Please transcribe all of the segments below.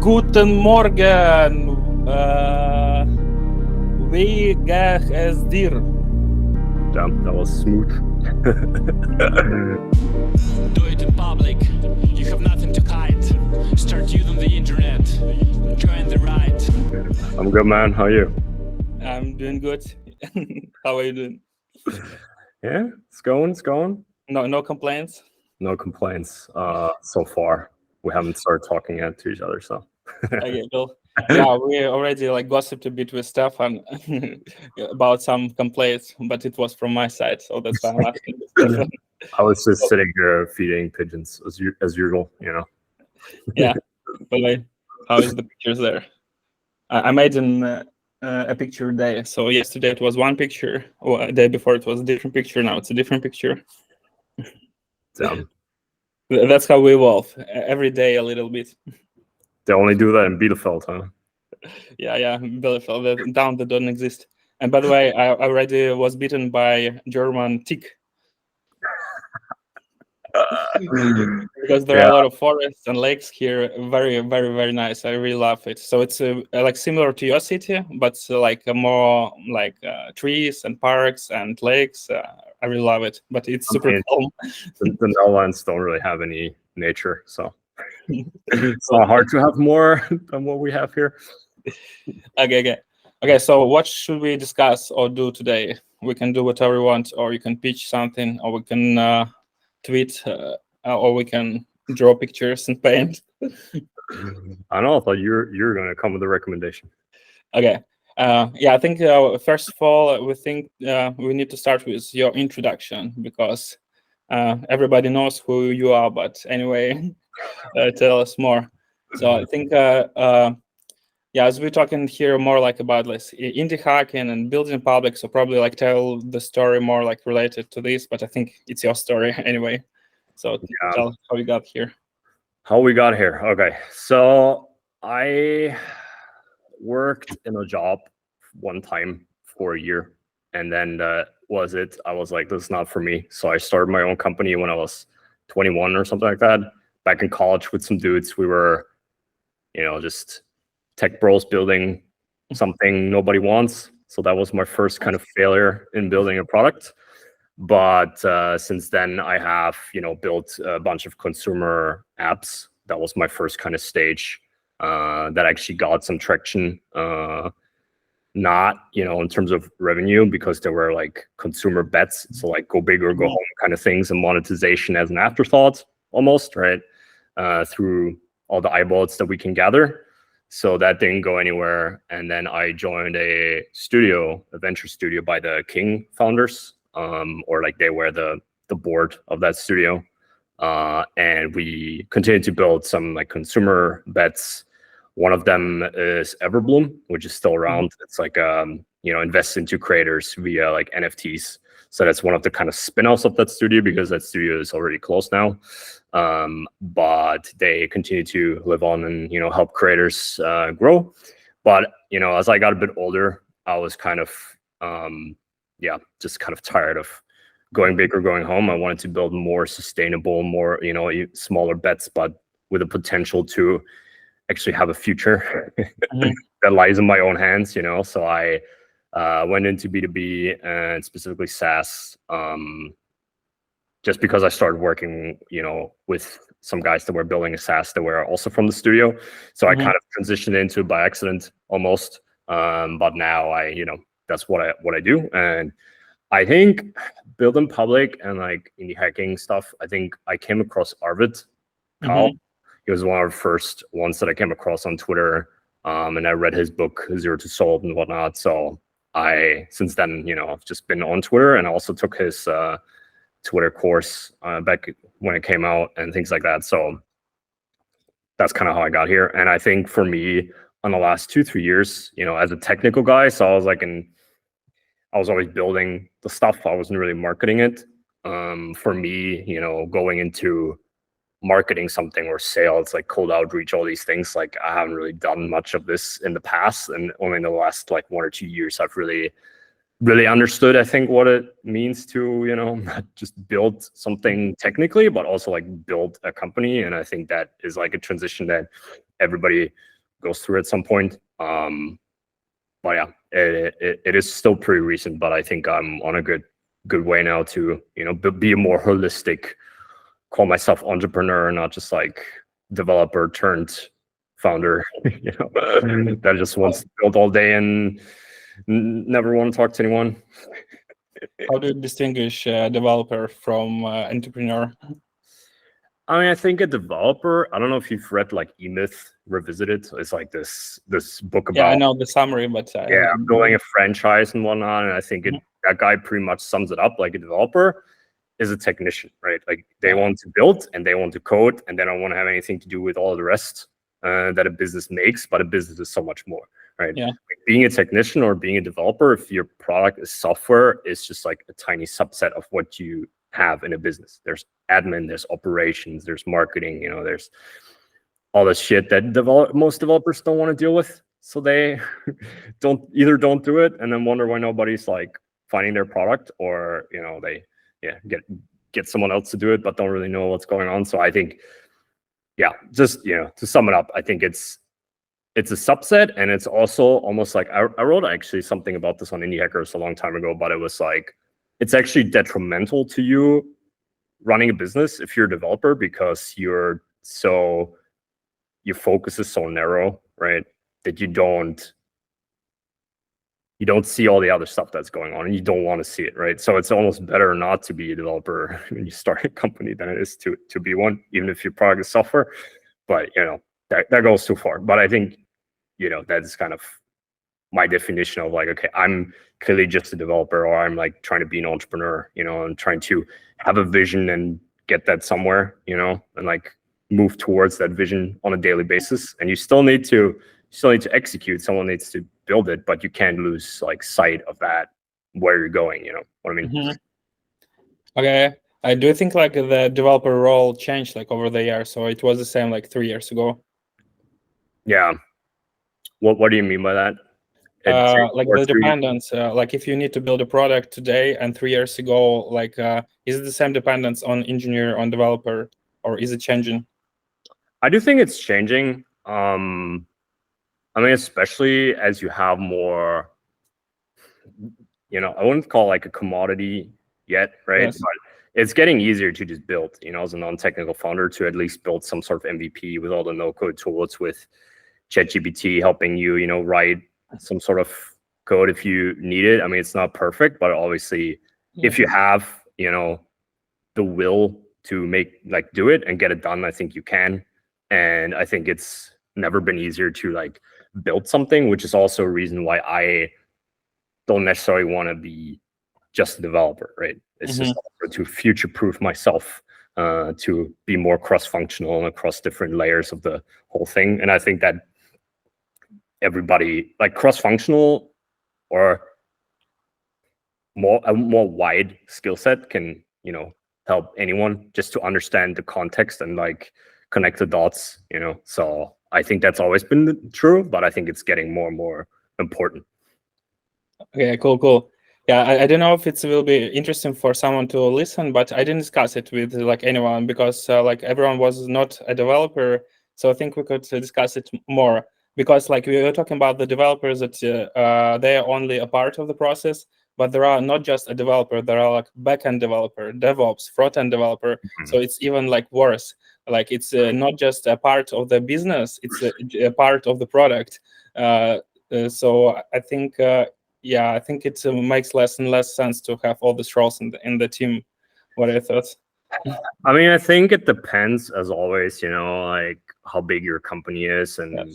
Guten Morgen. Wie geht es dir? Damn, that was smooth. Do it in public. You have nothing to hide. Start using the internet. Join the ride. I'm good, man. How are you? I'm doing good. How are you doing? Yeah, it's going. No complaints? No complaints so far. We haven't started talking yet to each other, so. Okay, well, yeah, we already gossiped a bit with Stefan about some complaints, but it was from my side, so that's why I'm asking Stefan. I was just sitting here feeding pigeons as usual, Yeah, but how is the pictures there? I made a picture day. So yesterday it was one picture, or a day before it was a different picture. Now it's a different picture. Damn. That's how we evolve. Every day a little bit. They only do that in Bielefeld, huh? Yeah, Bielefeld. The town that doesn't exist. And by the way, I already was bitten by German tick. Because there are a lot of forests and lakes here. Very, very, very nice. I really love it. So it's like similar to your city, but more like trees and parks and lakes. I really love it, but it's super calm. The Netherlands don't really have any nature, so it's not hard to have more than what we have here. Okay. So what should we discuss or do today? We can do whatever we want, or you can pitch something, or we can tweet, or we can draw pictures and paint. I don't know. I thought you're going to come with a recommendation. Okay. Yeah, I think first of all, we think we need to start with your introduction, because everybody knows who you are. But anyway, tell us more. So I think, as we're talking here more like about indie hacking and building public, so probably tell the story more related to this. But I think it's your story anyway. So tell us how we got here. How we got here? Okay, so I worked in a job one time for a year, and then that was it. I was like, this is not for me. So I started my own company when I was 21 or something like that. Back in college with some dudes, we were, just tech bros building something nobody wants. So that was my first kind of failure in building a product. But since then, I have, built a bunch of consumer apps. That was my first kind of stage that actually got some traction. Not, in terms of revenue, because there were consumer bets. So go big or go home kind of things, and monetization as an afterthought almost, right? Through all the eyeballs that we can gather. So that didn't go anywhere. And then I joined a venture studio by the King founders. Or they were the board of that studio, and we continued to build some consumer bets. One of them is Everbloom, which is still around. It's invest into creators via NFTs. So that's one of the kind of spin-offs of that studio, because that studio is already closed now. But they continue to live on and help creators grow. But as I got a bit older, I was kind of just kind of tired of going big or going home. I wanted to build more sustainable, more, smaller bets, but with the potential to actually have a future that lies in my own hands, So I went into B2B and specifically SaaS, just because I started working, with some guys that were building a SaaS that were also from the studio. So I kind of transitioned into it by accident almost. But now that's what I do. And I think building public and indie hacking stuff, I think I came across Arvid Kahl. He was one of the first ones that I came across on Twitter. And I read his book, Zero to Sold and whatnot. So since then, I've just been on Twitter, and also took his Twitter course back when it came out and things like that. So that's kind of how I got here. And I think for me, on the last 2-3 years, as a technical guy, so I was I was always building the stuff. I wasn't really marketing it. For me, going into marketing something or sales, cold outreach, all these things, I haven't really done much of this in the past. And only in the last 1 or 2 years, I've really really understood, I think, what it means to, not just build something technically, but also like build a company. And I think that is like a transition that everybody goes through at some point. But yeah, it is still pretty recent, but I think I'm on a good way now to, be a more holistic, call myself entrepreneur, not just like developer turned founder, that just wants to build all day and never want to talk to anyone. How do you distinguish a developer from entrepreneur? I mean, I think a developer, I don't know if you've read like E-Myth Revisited. It's like this book about, Yeah, I know the summary, but I'm building a franchise and whatnot. And I think that guy pretty much sums it up. Like a developer is a technician, right? Like they want to build and they want to code and they don't want to have anything to do with all the rest that a business makes, but a business is so much more, right? Yeah. Like being a technician or being a developer, if your product is software, it's just like a tiny subset of what you have in a business. There's admin, there's operations, there's marketing, there's all this shit that most developers don't want to deal with. So they don't do it and then wonder why nobody's like finding their product, or they get someone else to do it but don't really know what's going on. So I think, just to sum it up, I think it's a subset, and it's also almost like I wrote actually something about this on Indie Hackers a long time ago, but it was like it's actually detrimental to you running a business if you're a developer, because your focus is so narrow, right? That you don't see all the other stuff that's going on, and you don't want to see it, right? So it's almost better not to be a developer when you start a company than it is to be one, even if your product is software. But that goes too far. But I think that's kind of my definition of like, okay, I'm clearly just a developer, or I'm like trying to be an entrepreneur, and trying to have a vision and get that somewhere, and like move towards that vision on a daily basis. And you still need to execute. Someone needs to build it, but you can't lose like sight of that, where you're going. You know what I mean? Okay. I do think like the developer role changed like over the years. So it was the same like 3 years ago. Yeah. What do you mean by that? Like the dependence, like if you need to build a product today and 3 years ago, like is it the same dependence on engineer, on developer, or is it changing? I do think it's changing. I mean, especially as you have more, I wouldn't call it like a commodity yet, right? Yes. But it's getting easier to just build, as a non-technical founder, to at least build some sort of MVP with all the no-code tools, with ChatGPT helping you, write some sort of code if you need it. I mean, it's not perfect, but obviously if you have, the will to do it and get it done, I think you can. And I think it's never been easier to like build something, which is also a reason why I don't necessarily want to be just a developer, right? It's just also to future-proof myself, to be more cross-functional and across different layers of the whole thing. And I think that everybody, like cross-functional or a more wide skill set can, help anyone just to understand the context and like connect the dots, So I think that's always been true, but I think it's getting more and more important. Okay, cool. Yeah, I don't know if it will be interesting for someone to listen, but I didn't discuss it with like anyone because like everyone was not a developer. So I think we could discuss it more, because like we were talking about the developers that they are only a part of the process, but there are not just a developer, there are like backend developer, DevOps, front-end developer. So it's even like worse. Like it's not just a part of the business, it's a part of the product. So I think, I think it makes less and less sense to have all these roles in the team. What are your thoughts? I mean, I think it depends, as always, like how big your company is. And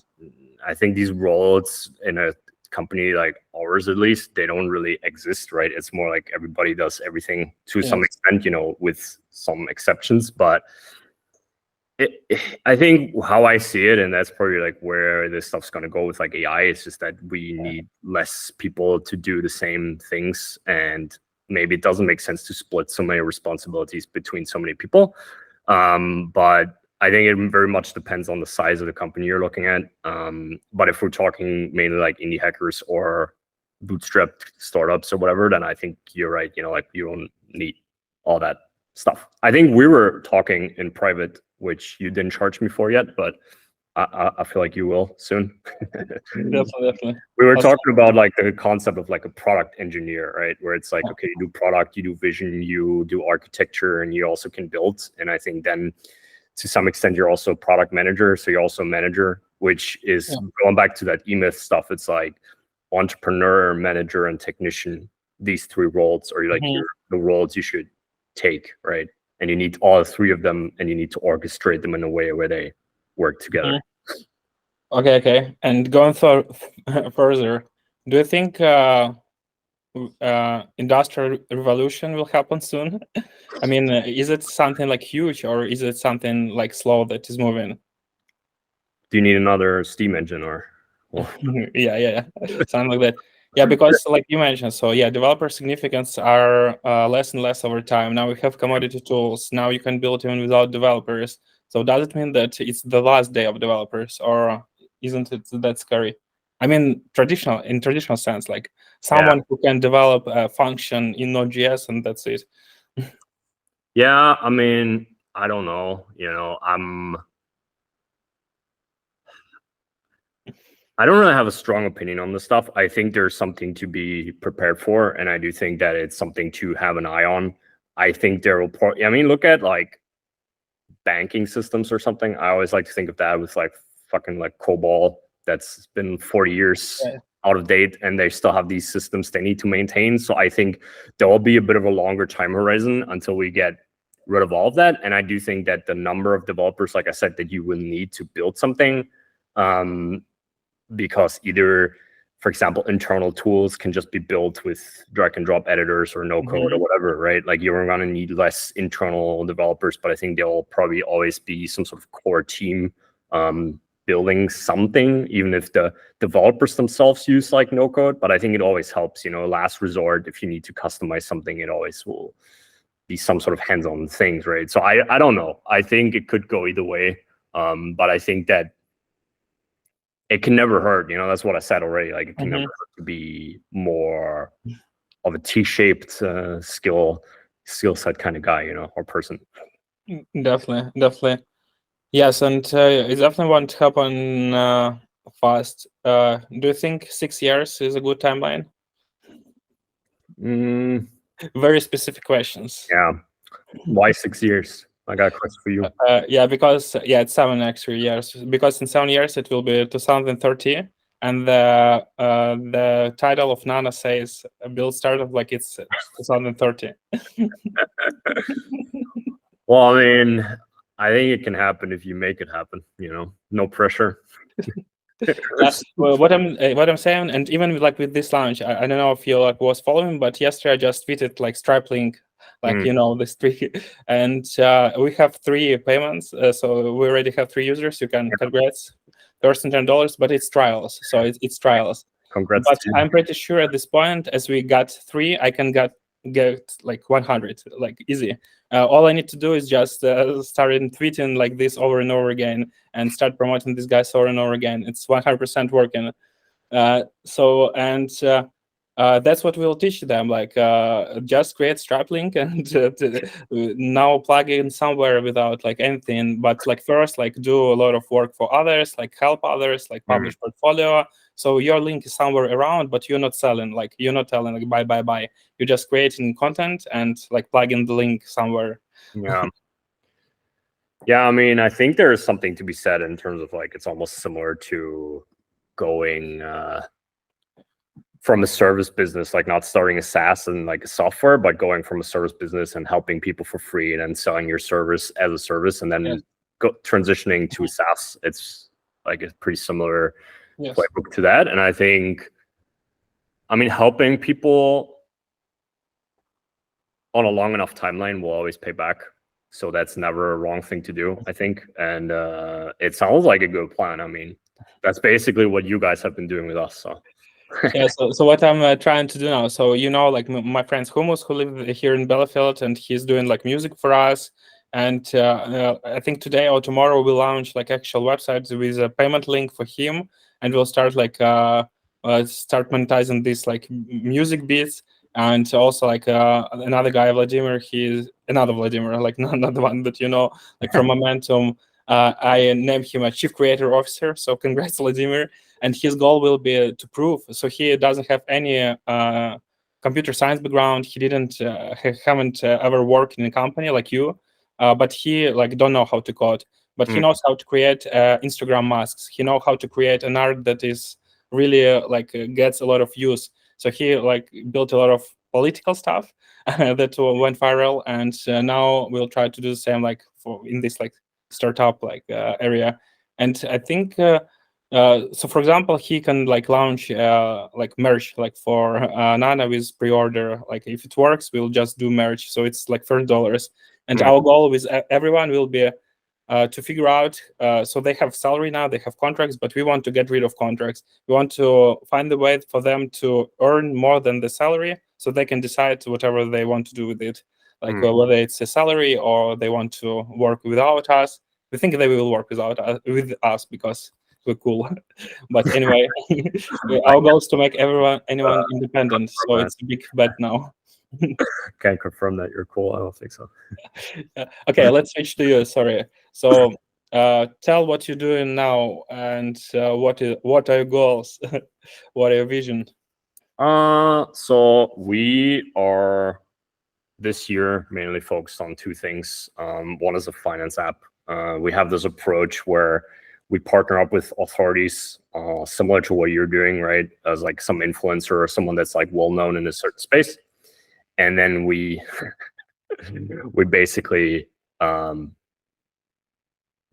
I think these roles in a company like ours, at least, they don't really exist, right? It's more like everybody does everything to some extent, with some exceptions. But I think how I see it, and that's probably like where this stuff's going to go with like AI, is just that we need less people to do the same things. And maybe it doesn't make sense to split so many responsibilities between so many people. But I think it very much depends on the size of the company you're looking at. But if we're talking mainly like indie hackers or bootstrapped startups or whatever, then I think you're right. Like you don't need all that stuff. I think we were talking in private, which you didn't charge me for yet, but I feel like you will soon. Definitely. We were talking about like the concept of like a product engineer, right? Where it's like, okay, you do product, you do vision, you do architecture, and you also can build. And I think then to some extent, you're also a product manager. So you're also a manager, which is going back to that E-Myth stuff. It's like entrepreneur, manager, and technician. These three roles are like the roles you should take, right? And you need all three of them, and you need to orchestrate them in a way where they work together. Okay. And going further, do you think industrial revolution will happen soon? I mean, is it something like huge, or is it something like slow that is moving? Do you need another steam engine or? Yeah, something like that. Yeah, because like you mentioned, so yeah, developer significance are less and less over time. Now we have commodity tools. Now you can build even without developers. So does it mean that it's the last day of developers, or isn't it that scary? I mean, in traditional sense, like someone who can develop a function in Node.js and that's it. Yeah, I mean, I don't know. I don't really have a strong opinion on this stuff. I think there's something to be prepared for, and I do think that it's something to have an eye on. I think there will look at like banking systems or something. I always like to think of that with like fucking like COBOL that's been 40 years out of date, and they still have these systems they need to maintain. So I think there will be a bit of a longer time horizon until we get rid of all of that. And I do think that the number of developers, like I said, that you will need to build something, because either, for example, internal tools can just be built with drag and drop editors or no code or whatever, right? Like you're going to need less internal developers, but I think there'll probably always be some sort of core team building something, even if the developers themselves use like no code. But I think it always helps, last resort, if you need to customize something, it always will be some sort of hands-on things, right? So I don't know. I think it could go either way. But I think that it can never hurt, that's what I said already. Like it can never hurt to be more of a T-shaped skill set kind of guy, or person. Definitely. Yes, and it definitely won't happen fast. Do you think 6 years is a good timeline? Very specific questions. Yeah. Why 6 years? I got a question for you. Yeah, because it's 7 extra years. Because in 7 years it will be 2030, and the title of Nana says build startup like it's 2030. Well, I mean, I think it can happen if you make it happen. No pressure. That's what I'm saying, and even with this launch, I don't know if you was following, but yesterday I just tweeted like Stripe link, this three, and we have 3 payments, so we already have 3 users. You can congrats, first $10, but it's trials, so it's trials. Congrats. But I'm pretty sure at this point, as we got 3, I can get like 100, like easy. All I need to do is just start tweeting like this over and over again and start promoting these guys over and over again. It's 100% working. That's what we'll teach them. Like just create Stripe link and now plug in somewhere without like anything. But like first, like do a lot of work for others, like help others, like publish portfolio. So your link is somewhere around, but you're not selling. Like you're not telling like buy. You're just creating content and like plugging the link somewhere. Yeah. Yeah, I mean, I think there is something to be said in terms of like it's almost similar to going from a service business, like not starting a SaaS and like a software, but going from a service business and helping people for free and then selling your service as a service and then transitioning to a SaaS. It's like a pretty similar playbook to that. And I think, helping people on a long enough timeline will always pay back. So that's never a wrong thing to do, I think. And it sounds like a good plan. That's basically what you guys have been doing with us. So. Yeah, so what I'm trying to do now, so like my friends Humus who live here in Bielefeld, and he's doing like music for us, and I think today or tomorrow we'll launch like actual websites with a payment link for him, and we'll start like start monetizing these like music beats. And also like another guy, Vladimir, he's another Vladimir, like not the one that you know, like from Momentum. I named him a chief creator officer. So congrats, Vladimir. And his goal will be to prove. So he doesn't have any computer science background. He haven't ever worked in a company like you, but he like don't know how to code. But he knows how to create Instagram masks. He knows how to create an art that is really gets a lot of use. So he like built a lot of political stuff that went viral, and now we'll try to do the same like in this like startup like area. And I think so for example, he can like launch like merch like for Nana with pre-order. Like if it works, we'll just do merch, so it's like $30. And our goal with everyone will be to figure out, so they have salary now, they have contracts, but we want to get rid of contracts. We want to find a way for them to earn more than the salary, so they can decide whatever they want to do with it, like whether it's a salary or they want to work without us. We think they will work with us because we're cool. But anyway, our goal is to make anyone independent. So it's a big bet now. Can't confirm that you're cool. I don't think so. Okay, let's switch to you. Sorry. So tell what you're doing now, and what are your goals? What are your vision? So we are this year mainly focused on two things. One is a finance app. We have this approach where we partner up with authorities, similar to what you're doing, right? As like some influencer or someone that's like well known in a certain space. And then we basically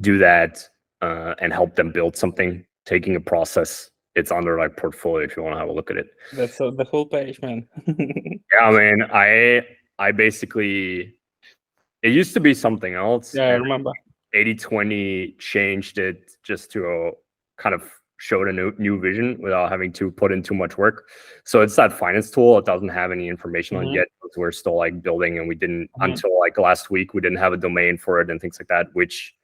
do that and help them build something, taking a process. It's under like portfolio if you want to have a look at it. That's the whole page, man. Yeah, I mean, I basically, it used to be something else. Yeah, I remember. 80/20 changed it just to kind of show a new vision without having to put in too much work. So it's that finance tool. It doesn't have any information on it yet because we're still like building, and we didn't until like last week we didn't have a domain for it and things like that, which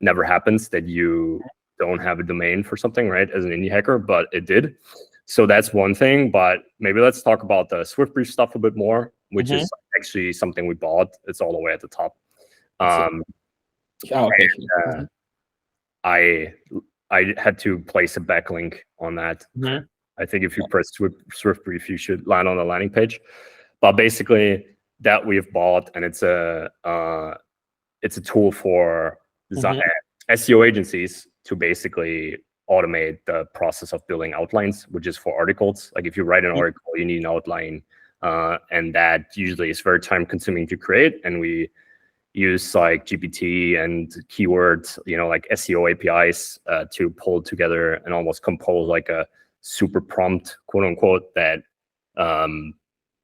never happens that you don't have a domain for something, right? As an indie hacker, but it did. So that's one thing. But maybe let's talk about the SwiftBrief stuff a bit more, which is actually something we bought. It's all the way at the top. Okay. And, I had to place a backlink on that. I think if you press SwiftBrief, you should land on the landing page. But basically, that we've bought, and it's a tool for SEO agencies to basically automate the process of building outlines, which is for articles. Like if you write an article, you need an outline, and that usually is very time consuming to create. And we use like GPT and keywords, like SEO APIs to pull together and almost compose like a super prompt, quote unquote, that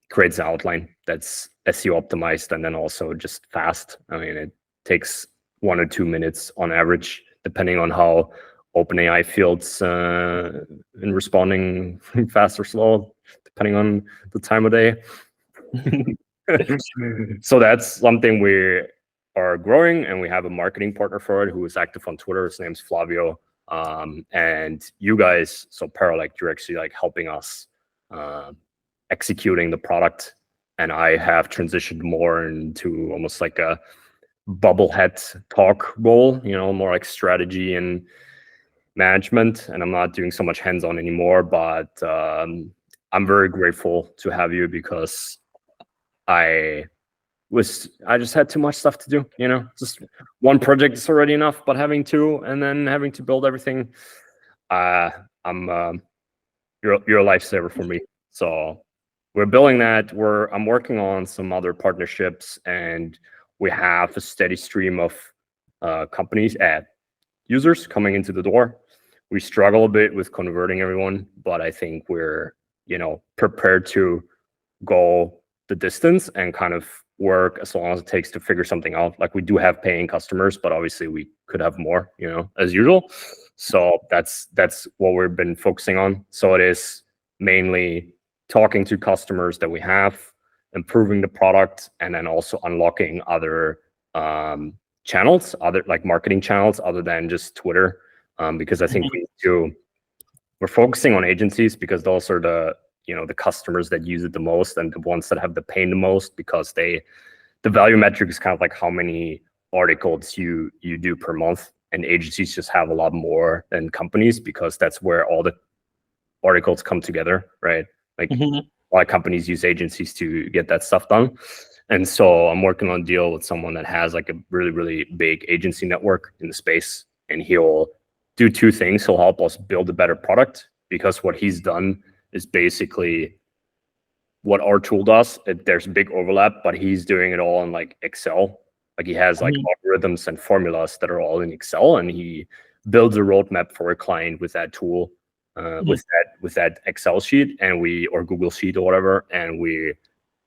creates an outline that's SEO optimized and then also just fast. I mean, it takes 1 or 2 minutes on average, depending on how OpenAI feels in responding fast or slow, depending on the time of day. So that's something we are growing, and we have a marketing partner for it who is active on Twitter. His name's Flavio. And you guys, so Paralect, you're actually like helping us executing the product. And I have transitioned more into almost like a bubblehead talk role, more like strategy and management. And I'm not doing so much hands-on anymore, but I'm very grateful to have you because I just had too much stuff to do, just one project is already enough, but having two and then having to build everything, you're a lifesaver for me. So we're building that. I'm working on some other partnerships, and we have a steady stream of companies users coming into the door. We struggle a bit with converting everyone, but I think we're, prepared to go the distance and kind of work as long as it takes to figure something out. Like we do have paying customers, but obviously we could have more, as usual. So that's what we've been focusing on. So it is mainly talking to customers that we have, improving the product, and then also unlocking other channels, other like marketing channels other than just Twitter. Because I think we need to we're focusing on agencies because those are the the customers that use it the most and the ones that have the pain the most, because the value metric is kind of like how many articles you do per month, and agencies just have a lot more than companies because that's where all the articles come together, right? Like a lot of companies use agencies to get that stuff done. And so I'm working on a deal with someone that has like a really, really big agency network in the space, and he'll do two things. He'll help us build a better product, because what he's done is basically what our tool does. There's a big overlap, but he's doing it all in like Excel. Like he has like algorithms and formulas that are all in Excel, and he builds a roadmap for a client with that tool, with that Excel sheet or Google Sheet or whatever, and we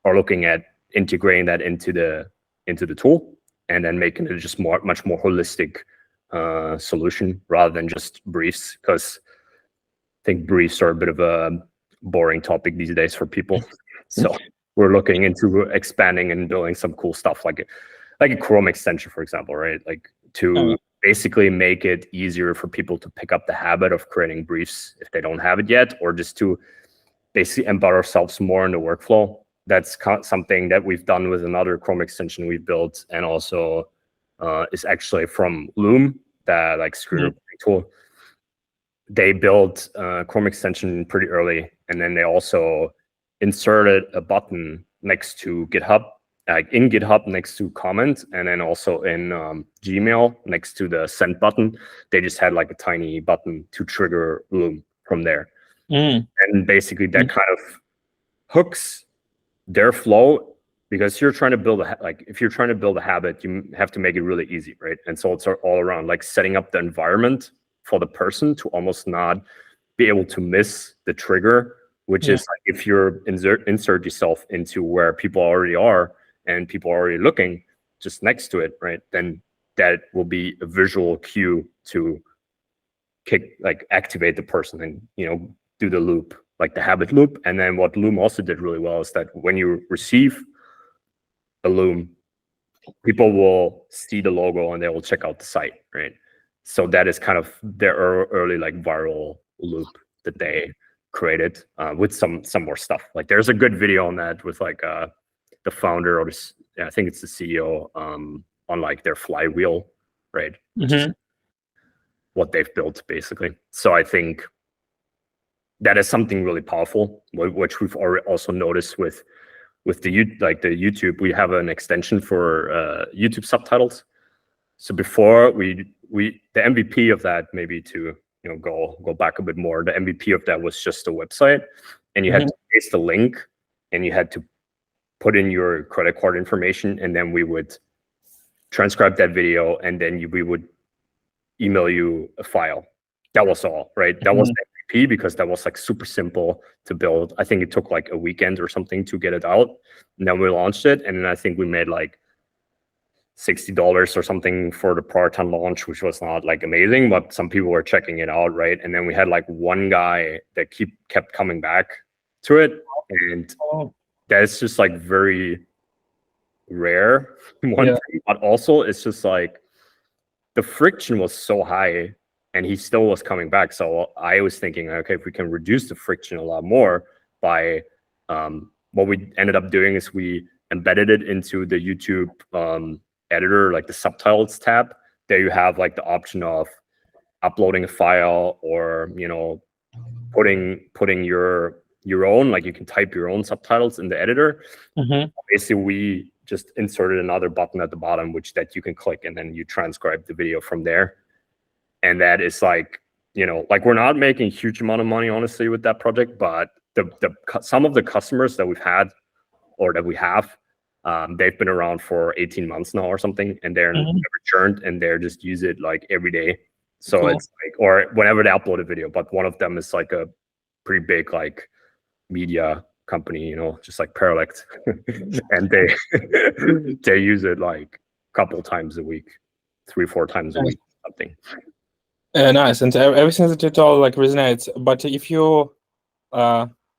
are looking at integrating that into the tool, and then making it just much more holistic solution rather than just briefs, because I think briefs are a bit of a boring topic these days for people. So we're looking into expanding and building some cool stuff like a Chrome extension, for example, right? Like to basically make it easier for people to pick up the habit of creating briefs if they don't have it yet, or just to basically embed ourselves more in the workflow. That's something that we've done with another Chrome extension we built, and also is actually from Loom, that like screen recording tool. They built a Chrome extension pretty early, and then they also inserted a button next to GitHub, like in GitHub next to comment, and then also in Gmail next to the send button. They just had like a tiny button to trigger Loom from there. And basically that kind of hooks their flow, because you're trying to build if you're trying to build a habit, you have to make it really easy, right? And so it's all around like setting up the environment for the person to almost not be able to miss the trigger, which is like if you're insert yourself into where people already are and people are already looking just next to it, right? Then that will be a visual cue to activate the person and do the loop, like the habit loop. And then what Loom also did really well is that when you receive a Loom, people will see the logo and they will check out the site, right? So that is kind of their early like viral loop that they created with some more stuff. Like there's a good video on that with like the founder, or I think it's the CEO, on like their flywheel, right? What they've built basically. So I think that is something really powerful, which we've already also noticed with the YouTube. We have an extension for YouTube subtitles. So before the MVP of that, maybe to go back a bit more, the MVP of that was just a website, and you had to paste the link, and you had to put in your credit card information, and then we would transcribe that video, and then we would email you a file. That was all, right? That was MVP, because that was like super simple to build. I think it took like a weekend or something to get it out, and then we launched it, and then I think we made like $60 or something for the product on launch, which was not like amazing, but some people were checking it out, right? And then we had like one guy that kept coming back to it, and that's just like very rare. Thing, but also it's just like the friction was so high, and he still was coming back. So I was thinking, okay, if we can reduce the friction a lot more by what we ended up doing is we embedded it into the YouTube editor, like the subtitles tab. There you have like the option of uploading a file, or putting your own, like you can type your own subtitles in the editor. Basically we just inserted another button at the bottom that you can click, and then you transcribe the video from there. And that is like we're not making a huge amount of money honestly with that project, but some of the customers that we've had, or that we have, they've been around for 18 months now or something, and they're never churned, and they're just use it like every day. So it's like, or whenever they upload a video. But one of them is like a pretty big like media company, just like Paralect, and they use it like a couple times a week, 3-4 times a week, something. Nice, and everything that you told like resonates. But if you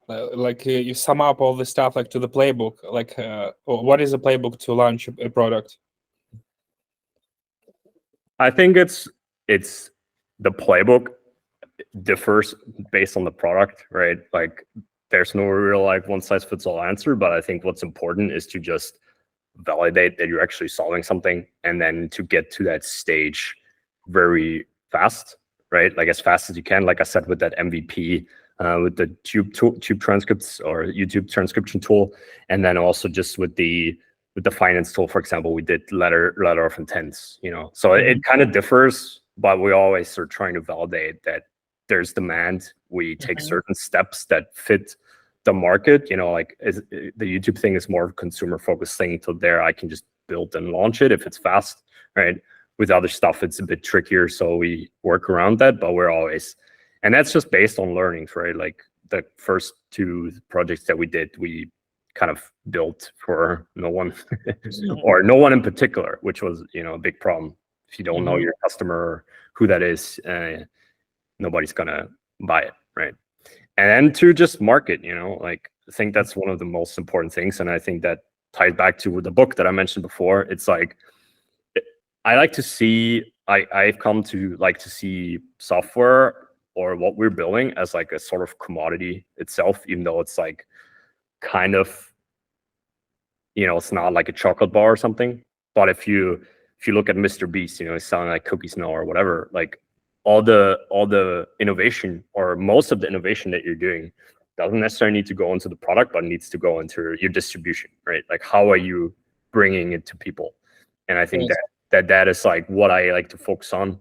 you sum up all the stuff like to the playbook, like what is the playbook to launch a product? I think it's the playbook differs based on the product, right? Like there's no real like one size fits all answer, but I think what's important is to just validate that you're actually solving something, and then to get to that stage very fast, right? Like as fast as you can, like I said, with that MVP, with the tube transcripts or YouTube transcription tool, and then also just with the finance tool, for example, we did letter of intents, so it kind of differs, but we always are trying to validate that there's demand. We take certain steps that fit the market, like the YouTube thing is more of a consumer focused thing. So there I can just build and launch it if it's fast, right? With other stuff, it's a bit trickier. So we work around that, but we're always, and that's just based on learnings, right? Like the first 2 projects that we did, we kind of built for no one or no one in particular, which was, a big problem. If you don't know your customer or who that is, nobody's gonna buy it, right? And then to just market, like I think that's one of the most important things. And I think that ties back to the book that I mentioned before. It's like, I've come to like to see software or what we're building as like a sort of commodity itself, even though it's like kind of, it's not like a chocolate bar or something. But if you look at Mr. Beast, he's selling like cookies now or whatever, like all the innovation or most of the innovation that you're doing doesn't necessarily need to go into the product, but needs to go into your distribution, right? Like how are you bringing it to people? And I think that is like what I like to focus on.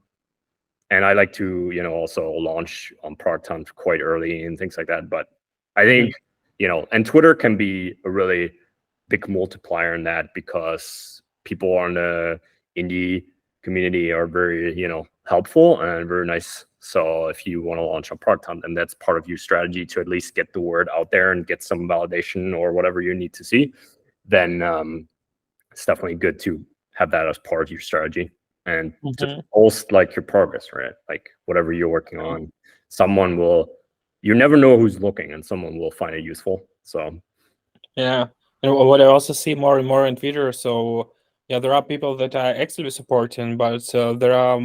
And I like to, also launch on Product Hunt quite early and things like that. But I think, and Twitter can be a really big multiplier in that, because people on the indie community are very, helpful and very nice. So if you want to launch on Product Hunt, and that's part of your strategy to at least get the word out there and get some validation or whatever you need to see, then it's definitely good to have that as part of your strategy and to post like your progress, right? Like whatever you're working on, you never know who's looking, and someone will find it useful. So yeah, and what I also see more and more in Twitter, so yeah, there are people that are actually supporting, but there are,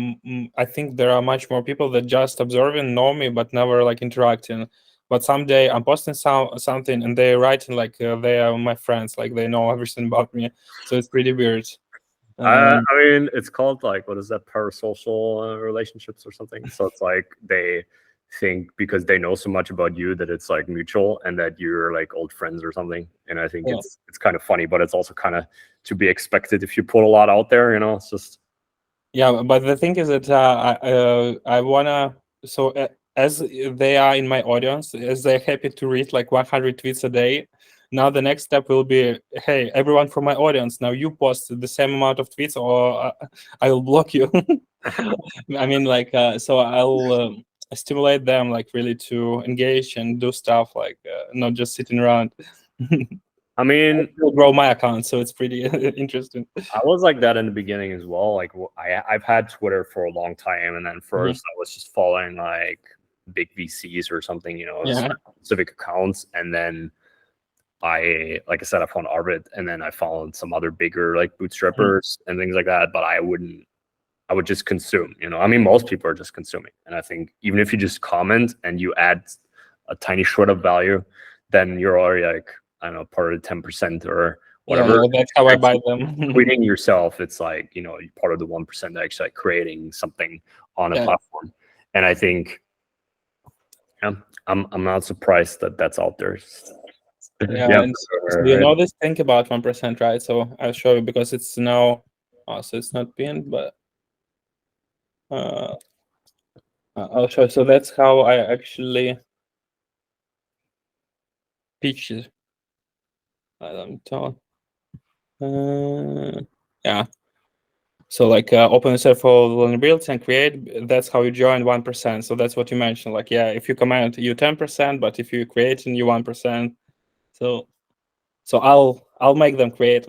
I think there are much more people that just observing, know me, but never like interacting. But someday I'm posting something and they're writing like they are my friends, like they know everything about me. So it's pretty weird. I mean, it's called like, what is that, parasocial relationships or something? So it's like they think because they know so much about you that it's like mutual and that you're like old friends or something. And I think it's kind of funny, but it's also kind of to be expected if you put a lot out there, it's just. Yeah, but the thing is that I wanna, so as they are in my audience, as they're happy to read like 100 tweets a day, now the next step will be, hey, everyone from my audience, now you post the same amount of tweets or I'll block you. I mean, like, so I'll stimulate them like really to engage and do stuff, like not just sitting around. I mean, will grow my account, so it's pretty interesting. I was like that in the beginning as well. Like I've had Twitter for a long time, and then first I was just following like big VCs or something, specific accounts, and then like I said, I found Arvid, and then I followed some other bigger like bootstrappers and things like that. But I would just consume, I mean, most people are just consuming. And I think even if you just comment and you add a tiny shred of value, then you're already like, I don't know, part of the 10% or whatever. Yeah, that's how I buy them. Tweeting yourself, it's like, you're part of the 1% that actually like creating something on a platform. And I think, I'm not surprised that that's out there. Yeah, and so you this thing about 1%, right? So I'll show you, because it's now, so it's not pinned, but I'll show you. So that's how I actually pitch it. Yeah. So like open yourself for vulnerability and create. That's how you join 1%. So that's what you mentioned. Like, yeah, if you comment, you 10%, but if you create, you 1%. So I'll make them create.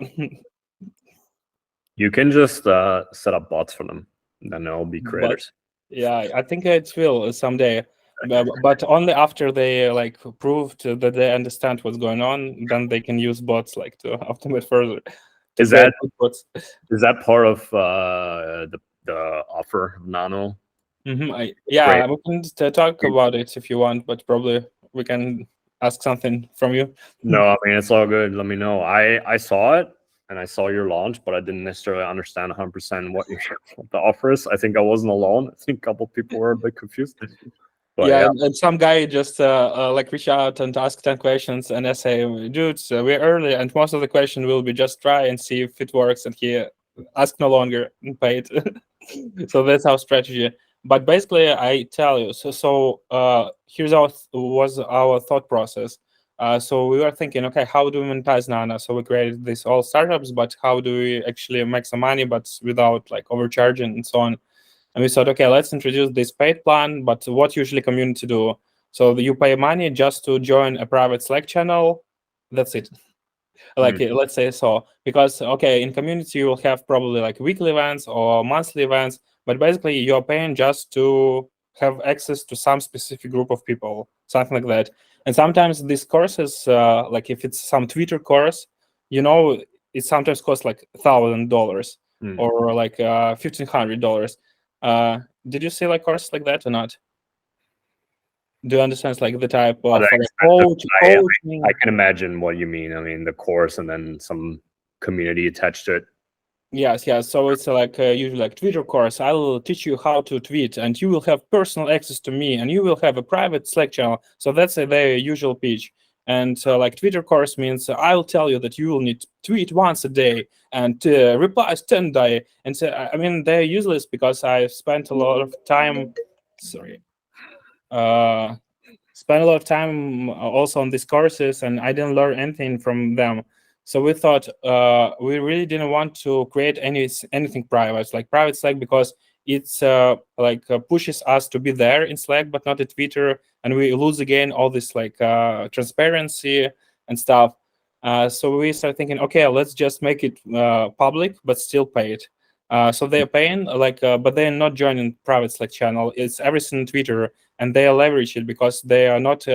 You can just set up bots for them, then they'll be creators. Yeah, I think it will someday, but only after they like proved that they understand what's going on, then they can use bots like to optimize further. Is that part of the offer of Nano? Yeah, we can talk about it if you want, but probably we can ask something from you. No, I mean, it's all good. Let me know. I saw it and I saw your launch, but I didn't necessarily understand 100% what the offer is. I think I wasn't alone. I think a couple people were a bit confused. But yeah, and some guy just like reach out and ask 10 questions, and I say, dude, we're early, and most of the question will be just try and see if it works, and he ask no longer and pay it. So that's our strategy. But basically, I tell you, so here's was our thought process. So we were thinking, okay, how do we monetize Nana? So we created this all startups, but how do we actually make some money, but without like overcharging and so on? And we thought, okay, let's introduce this paid plan, but what usually community do? So you pay money just to join a private Slack channel. That's it. Like, let's say so. Because, okay, in community, you will have probably like weekly events or monthly events, but basically you're paying just to have access to some specific group of people, something like that. And sometimes these courses, like if it's some Twitter course, it sometimes costs like $1,000 or like $1,500. Did you see like courses like that or not? Do you understand like the type of coaching? I can imagine what you mean. I mean, the course and then some community attached to it. Yes. So it's like usually like Twitter course. I will teach you how to tweet, and you will have personal access to me, and you will have a private Slack channel. So that's their usual pitch. And like Twitter course means I will tell you that you will need to tweet once a day and replies 10 day. And so I mean they're useless because I spent a lot of time. Spent a lot of time also on these courses, and I didn't learn anything from them. So we thought we really didn't want to create anything private, like private Slack, because it's pushes us to be there in Slack, but not at Twitter, and we lose again all this like transparency and stuff. So we started thinking, okay, let's just make it public, but still pay it. So they're paying but they're not joining private Slack channel. It's everything in Twitter, and they leverage it because they are not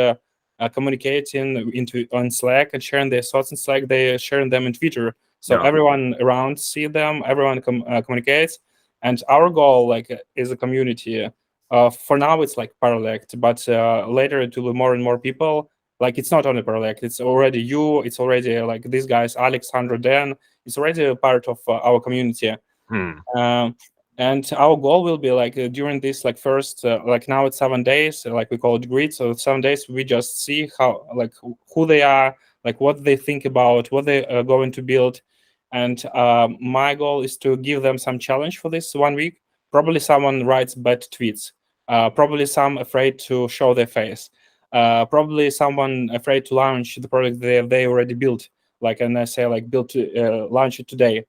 communicating on Slack and sharing their thoughts in Slack. They are sharing them in Twitter. So everyone around see them, everyone communicates. And our goal, like, is a community. For now, it's like Paralect, but later it will be more and more people. Like, it's not only Paralect, it's already you. It's already like these guys, Alex, Sandro, Dan. It's already a part of our community. And our goal will be like during this like first like now it's 7 days, like we call it grid. So 7 days we just see how like who they are, like what they think about, what they are going to build. And my goal is to give them some challenge for this 1 week. Probably someone writes bad tweets, probably some afraid to show their face, probably someone afraid to launch the product they already built, like, and I say like launch it today.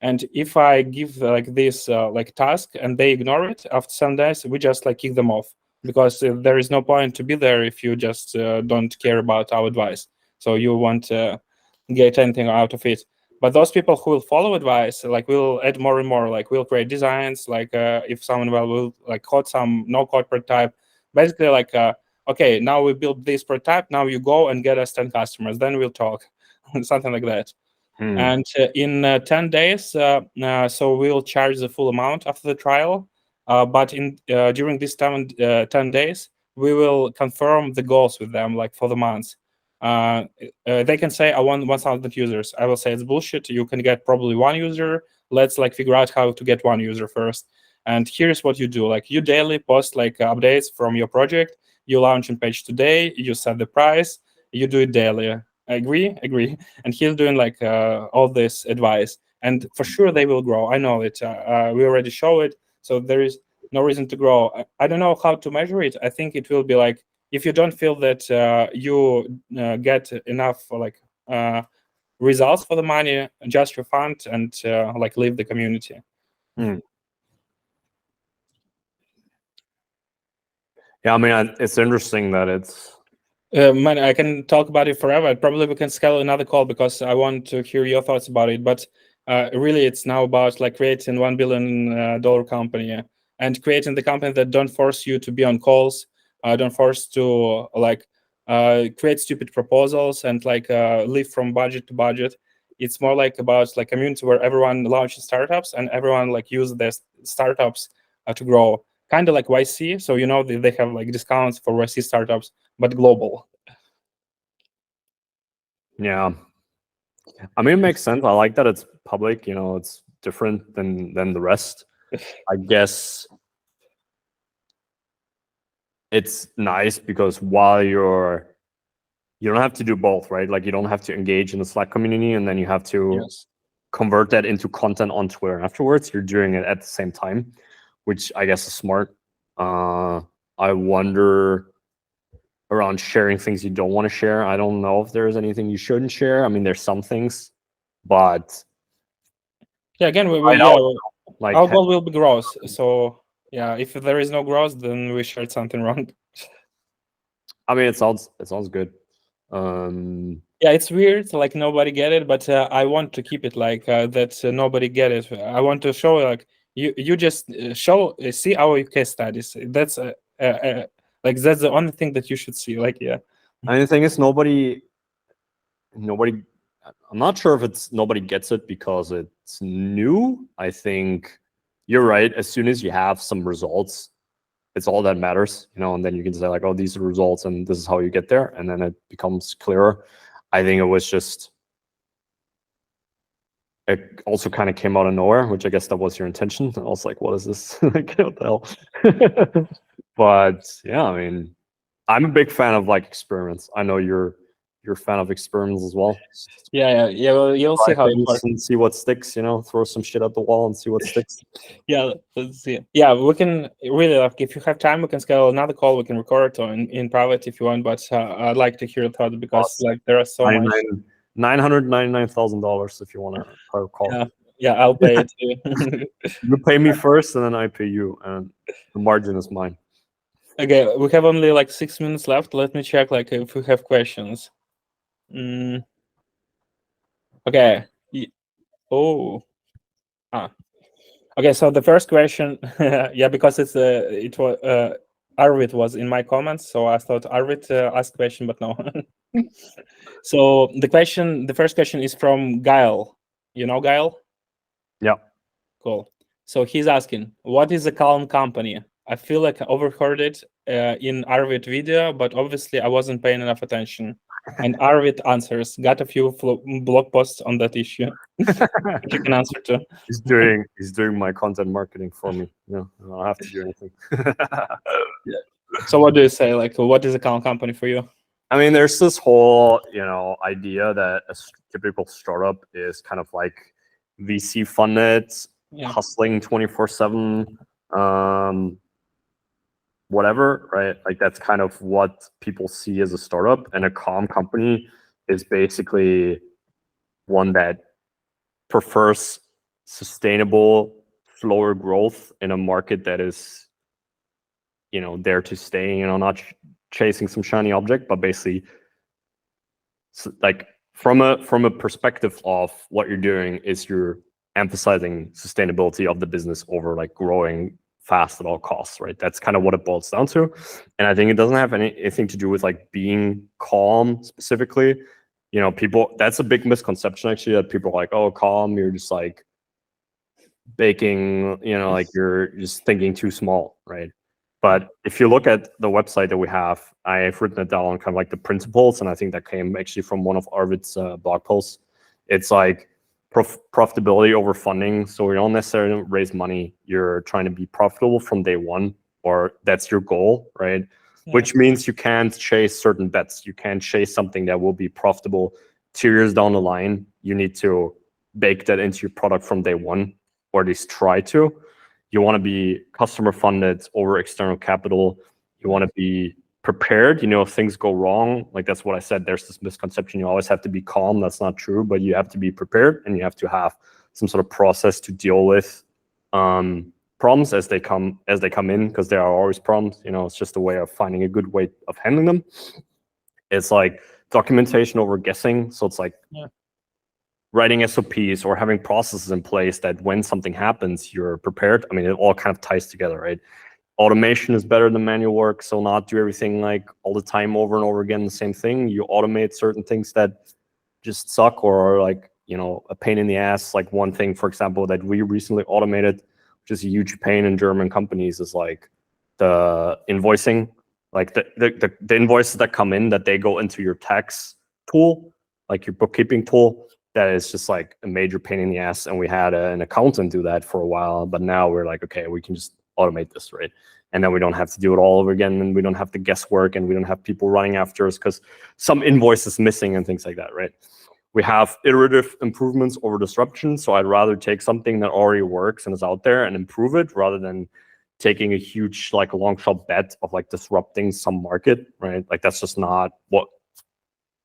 And if I give like this like task and they ignore it after 7 days, we just like kick them off, because there is no point to be there if you just don't care about our advice. So you won't get anything out of it. But those people who will follow advice, like, we'll add more and more. Like, we'll create designs. Like if someone will like code some no-code prototype, basically like okay, now we built this prototype. Now you go and get us 10 customers. Then we'll talk, something like that. And in 10 days, so we'll charge the full amount after the trial. But during this 10 days, we will confirm the goals with them, like for the months. They can say, I want 1,000 users. I will say it's bullshit. You can get probably 1 user. Let's like figure out how to get 1 user first. And here's what you do. Like, you daily post like updates from your project. You launch on page today. You set the price. You do it daily. Agree. And he's doing like all this advice, and for sure they will grow. I know it. We already show it, so there is no reason to grow. I don't know how to measure it. I think it will be like, if you don't feel that you get enough like results for the money, just refund and like leave the community. Yeah, I mean, it's interesting that it's. Man, I can talk about it forever. Probably we can schedule another call, because I want to hear your thoughts about it. But really, it's now about like creating $1 billion company, and creating the company that don't force you to be on calls, don't force to like create stupid proposals and like live from budget to budget. It's more like about like community where everyone launches startups and everyone like use their startups to grow. kind of like YC. So they have like discounts for YC startups, but global. Yeah, I mean, it makes sense. I like that it's public. It's different than the rest. I guess it's nice because while you don't have to do both, right? Like you don't have to engage in the Slack community and then you have to convert that into content on Twitter afterwards. You're doing it at the same time, which I guess is smart. I wonder around sharing things you don't want to share. I don't know if there's anything you shouldn't share. I mean, there's some things, but yeah, again, like our goal will be growth. So yeah, if there is no growth, then we shared something wrong. I mean, it sounds good. Yeah, it's weird, like nobody get it, but I want to keep it like that. Nobody get it. I want to show like you just see our case studies. That's like that's the only thing that you should see. Like And the thing is, nobody. I'm not sure if it's nobody gets it because it's new. I think you're right. As soon as you have some results, it's all that matters, and then you can say like, oh, these are the results and this is how you get there. And then it becomes clearer. I think it was just, it also kind of came out of nowhere, which I guess that was your intention. I was like, what is this? Like, what the hell? But yeah, I mean, I'm a big fan of like experiments. I know you're a fan of experiments as well. Yeah. Well, you'll see how it works and see what sticks. Throw some shit at the wall and see what sticks. Yeah, let's see. Yeah, we can really like if you have time, we can schedule another call. We can record it in private if you want. But I'd like to hear your thoughts because like there are so much. $999,000 if you want to call. Yeah, I'll pay it. You pay me first, and then I pay you, and the margin is mine. Okay, we have only like 6 minutes left. Let me check like if we have questions. Okay. Oh. Okay, so the first question, yeah, because it was Arvid was in my comments, so I thought Arvid asked question, but no. So the first question is from Gail. You know Gail? Yeah. Cool. So he's asking, what is a calm company? I feel like I overheard it in Arvid video, but obviously I wasn't paying enough attention. And Arvid answers, got a few blog posts on that issue. You can answer to. He's doing my content marketing for me. Yeah, I don't have to do anything. Yeah. So what do you say? Like, what is a calm company for you? I mean, there's this whole idea that a typical startup is kind of like VC funded, hustling 24/7. Whatever, right? Like that's kind of what people see as a startup, and a calm company is basically one that prefers sustainable, slower growth in a market that is, there to stay. Not chasing some shiny object, but basically, like from a perspective of what you're doing is you're emphasizing sustainability of the business over like growing fast at all costs, right? That's kind of what it boils down to. And I think it doesn't have anything to do with like being calm specifically. People, that's a big misconception actually, that people are like, oh, calm, you're just like baking, like you're just thinking too small, right? But if you look at the website that we have, I've written it down on kind of like the principles, and I think that came actually from one of Arvid's blog posts. It's like profitability over funding. So you don't necessarily raise money. You're trying to be profitable from day one, or that's your goal, right? Yeah. Which means you can't chase certain bets. You can't chase something that will be profitable 2 years down the line. You need to bake that into your product from day one, or at least try to. You want to be customer funded over external capital. You want to be prepared, if things go wrong. Like that's what I said, there's this misconception you always have to be calm. That's not true, but you have to be prepared, and you have to have some sort of process to deal with problems as they come in, because there are always problems. It's just a way of finding a good way of handling them. It's like documentation over guessing. So it's like writing SOPs or having processes in place that when something happens, you're prepared. I mean, it all kind of ties together, right? Automation is better than manual work. So not do everything like all the time over and over again, the same thing. You automate certain things that just suck or are like, a pain in the ass. Like one thing, for example, that we recently automated, which is a huge pain in German companies, is like the invoicing, like the invoices that come in, that they go into your tax tool, like your bookkeeping tool. That is just like a major pain in the ass. And we had an accountant do that for a while, but now we're like, okay, we can just automate this, right? And then we don't have to do it all over again, and we don't have the guesswork, and we don't have people running after us because some invoice is missing and things like that, right? We have iterative improvements over disruption. So I'd rather take something that already works and is out there and improve it, rather than taking a huge, like, long shot bet of like disrupting some market, right? Like, that's just not what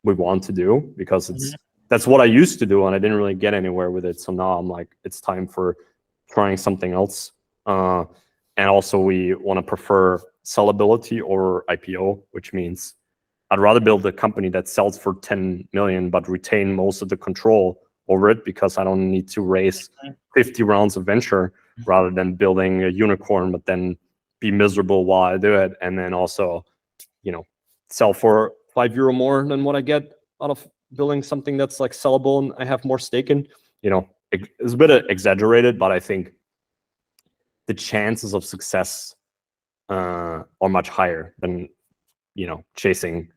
we want to do, because that's what I used to do, and I didn't really get anywhere with it. So now I'm like, it's time for trying something else. And also, we want to prefer sellability or IPO, which means I'd rather build a company that sells for 10 million, but retain most of the control over it, because I don't need to raise 50 rounds of venture, rather than building a unicorn, but then be miserable while I do it. And then also, sell for €5 more than what I get out of building something that's like sellable and I have more stake in. It's a bit exaggerated, but I think the chances of success are much higher than, chasing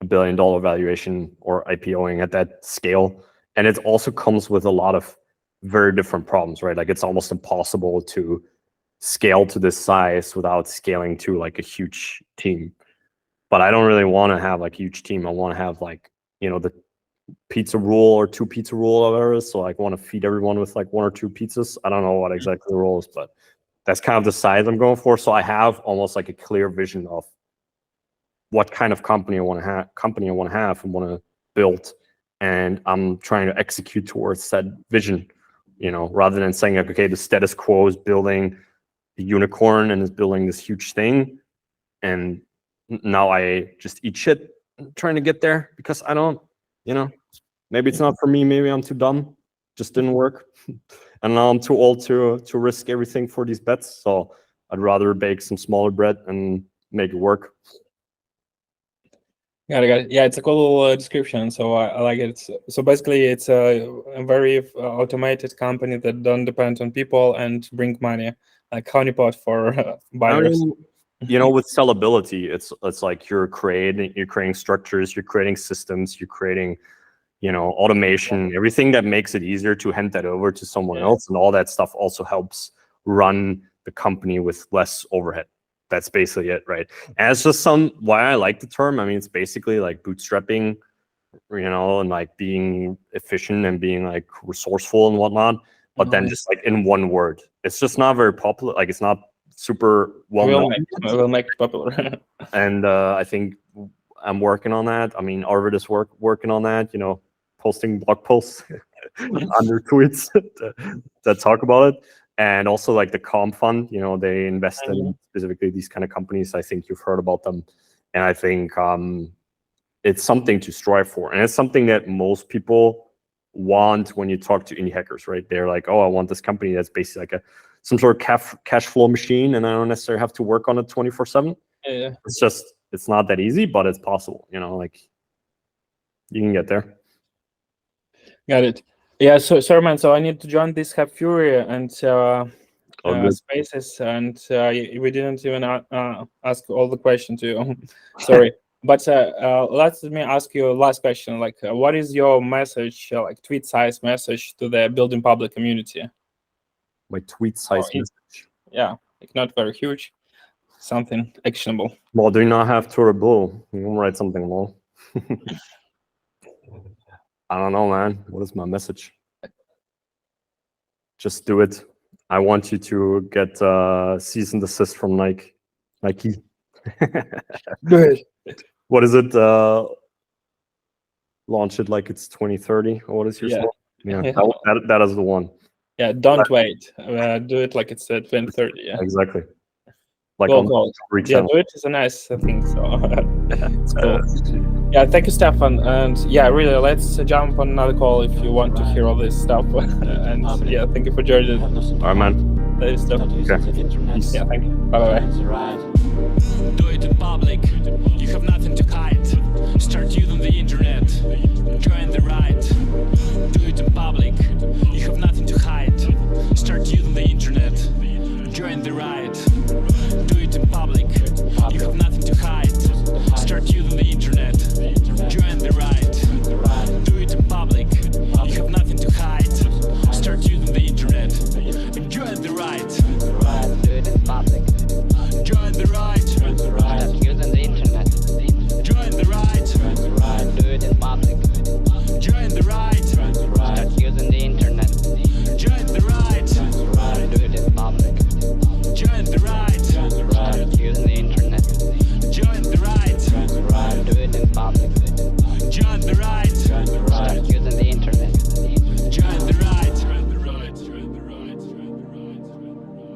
$1 billion valuation or IPOing at that scale. And it also comes with a lot of very different problems, right? Like, it's almost impossible to scale to this size without scaling to like a huge team. But I don't really want to have like a huge team. I want to have like, the pizza rule or 2 pizza rule or whatever. So like, I want to feed everyone with like 1 or 2 pizzas. I don't know what exactly the rule is, but that's kind of the size I'm going for. So I have almost like a clear vision of what kind of company I want to have and want to build. And I'm trying to execute towards that vision, rather than saying like, okay, the status quo is building a unicorn and is building this huge thing. And now I just eat shit trying to get there because I don't, maybe it's not for me. Maybe I'm too dumb. Just didn't work. And now I'm too old to risk everything for these bets. So I'd rather bake some smaller bread and make it work. Got it. Yeah, it's a cool description. So I like it. So basically, it's a very automated company that don't depend on people and bring money, like honeypot for buyers. With sellability, it's like you're creating structures, you're creating systems, you're creating automation, everything that makes it easier to hand that over to someone else. And all that stuff also helps run the company with less overhead. That's basically it, right? And it's just why I like the term. I mean, it's basically like bootstrapping, and like being efficient and being like resourceful and whatnot. But then just like in one word, it's just not very popular. Like, it's not super well known. We'll make it popular. And I think I'm working on that. I mean, Arvid is working on that, posting blog posts under tweets that talk about it. And also like the Calm Fund, they invest in specifically these kind of companies. I think you've heard about them. And I think it's something to strive for. And it's something that most people want when you talk to indie hackers, right? They're like, oh, I want this company that's basically like some sort of cash flow machine, and I don't necessarily have to work on it 24/7. Yeah. It's not that easy, but it's possible, like you can get there. Got it. Yeah, sorry, man. So I need to join this Have Fury and Spaces, and we didn't even ask all the questions to you. Sorry, but let me ask you a last question. Like, what is your message, like tweet size message to the Building Public community? My tweet size message. Yeah, like not very huge, something actionable. Well, do you not have Twitter Blue? You can write something long. I don't know, man. What is my message? Just do it. I want you to get cease and desist from Nike. Good. What is it? Launch it like it's 2030. Or what is your slogan? Yeah. That is the one. Yeah, don't wait. Do it like it's 2030. Yeah, exactly. Like cool. Yeah, do it is a nice thing. So it's cool. Yeah, thank you, Stefan. And yeah, really, let's jump on another call if you want to hear all this stuff. And yeah, thank you for joining. All right, man. That is stuff. Okay. Yeah, thank you. Bye. Do it in public. You have nothing to hide. Start using the internet. Join the ride. Do it in public. You have nothing to hide. Start using the internet. Join the ride.